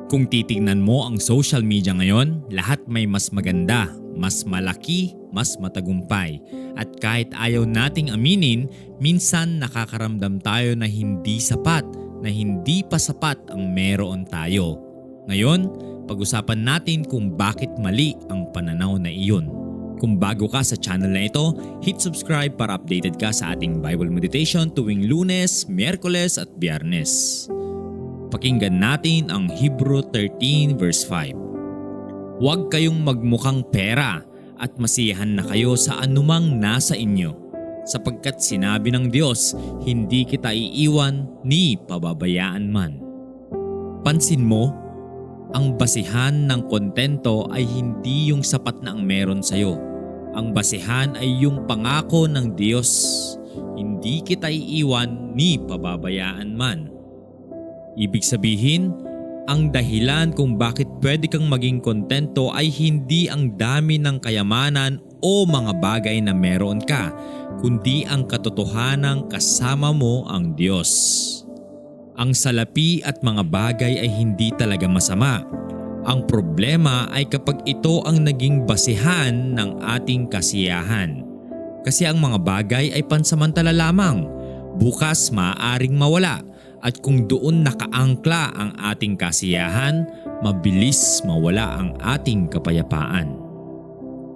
Kung titingnan mo ang social media ngayon, lahat may mas maganda, mas malaki, mas matagumpay. At kahit ayaw nating aminin, minsan nakakaramdam tayo na hindi sapat, na hindi pa sapat ang meron tayo. Ngayon, pag-usapan natin kung bakit mali ang pananaw na iyon. Kung bago ka sa channel na ito, hit subscribe para updated ka sa ating Bible meditation tuwing Lunes, Miyerkules at Biyernes. Pakinggan natin ang Hebrew 13 verse 5. Huwag kayong magmukhang pera at masiyahan na kayo sa anumang nasa inyo, sapagkat sinabi ng Diyos, hindi kita iiwan ni pababayaan man. Pansin mo, ang basihan ng kontento ay hindi yung sapat na ang meron sa'yo. Ang basihan ay yung pangako ng Diyos, hindi kita iiwan ni pababayaan man. Ibig sabihin, ang dahilan kung bakit pwede kang maging kontento ay hindi ang dami ng kayamanan o mga bagay na meron ka, kundi ang katotohanang kasama mo ang Diyos. Ang salapi at mga bagay ay hindi talaga masama. Ang problema ay kapag ito ang naging basihan ng ating kasiyahan. Kasi ang mga bagay ay pansamantala lamang, bukas maaaring mawala. At kung doon nakaangkla ang ating kasiyahan, mabilis mawala ang ating kapayapaan.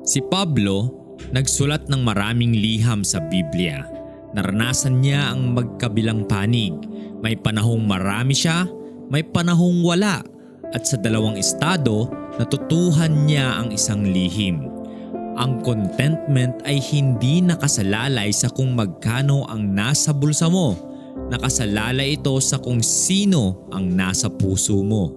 Si Pablo, nagsulat ng maraming liham sa Biblia. Naranasan niya ang magkabilang panig. May panahong marami siya, may panahong wala. At sa dalawang estado, natutuhan niya ang isang lihim. Ang contentment ay hindi nakasalalay sa kung magkano ang nasa bulsa mo. Nakasalalay ito sa kung sino ang nasa puso mo.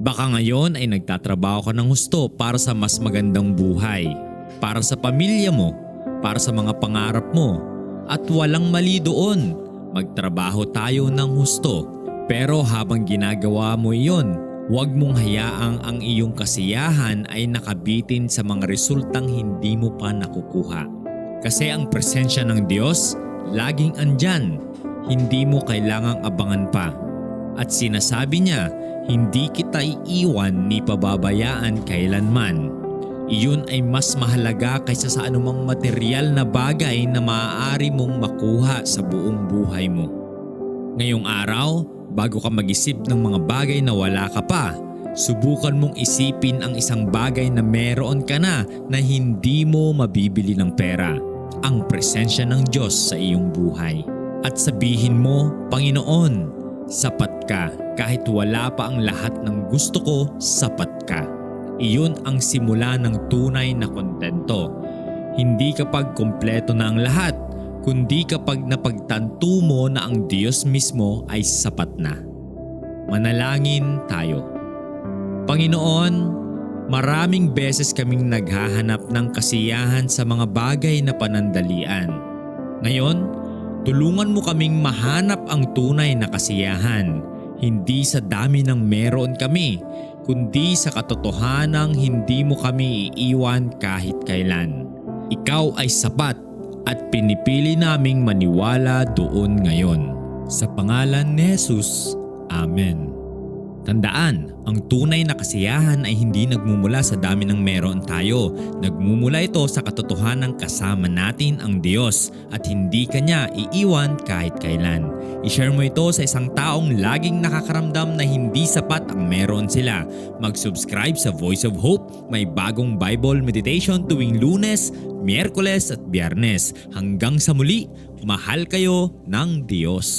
Baka ngayon ay nagtatrabaho ka ng husto para sa mas magandang buhay, para sa pamilya mo, para sa mga pangarap mo, at walang mali doon. Magtrabaho tayo ng husto. Pero habang ginagawa mo iyon, huwag mong hayaang ang iyong kasiyahan ay nakabitin sa mga resultang hindi mo pa nakukuha. Kasi ang presensya ng Diyos laging andyan. Hindi mo kailangang abangan pa. At sinasabi niya, hindi kita iiwan ni pababayaan kailanman. Iyon ay mas mahalaga kaysa sa anumang material na bagay na maaari mong makuha sa buong buhay mo. Ngayong araw, bago ka mag-isip ng mga bagay na wala ka pa, subukan mong isipin ang isang bagay na meron ka na hindi mo mabibili ng pera. Ang presensya ng Diyos sa iyong buhay. At sabihin mo, Panginoon, sapat ka. Kahit wala pa ang lahat ng gusto ko, sapat ka. Iyon ang simula ng tunay na kontento. Hindi kapag kompleto na ang lahat, kundi kapag napagtanto mo na ang Diyos mismo ay sapat na. Manalangin tayo. Panginoon, maraming beses kaming naghahanap ng kasiyahan sa mga bagay na panandalian. Ngayon, tulungan mo kaming mahanap ang tunay na kasiyahan, hindi sa dami ng meron kami, kundi sa katotohanang hindi mo kami iiwan kahit kailan. Ikaw ay sapat at pinipili naming maniwala doon ngayon. Sa pangalan ni Jesus, Amen. Tandaan, ang tunay na kasiyahan ay hindi nagmumula sa dami ng meron tayo. Nagmumula ito sa katotohanang kasama natin ang Diyos at hindi Kanya iiwan kahit kailan. I-share mo ito sa isang taong laging nakakaramdam na hindi sapat ang meron sila. Mag-subscribe sa Voice of Hope. May bagong Bible meditation tuwing Lunes, Miyerkules at Biyernes. Hanggang sa muli, mahal kayo ng Diyos.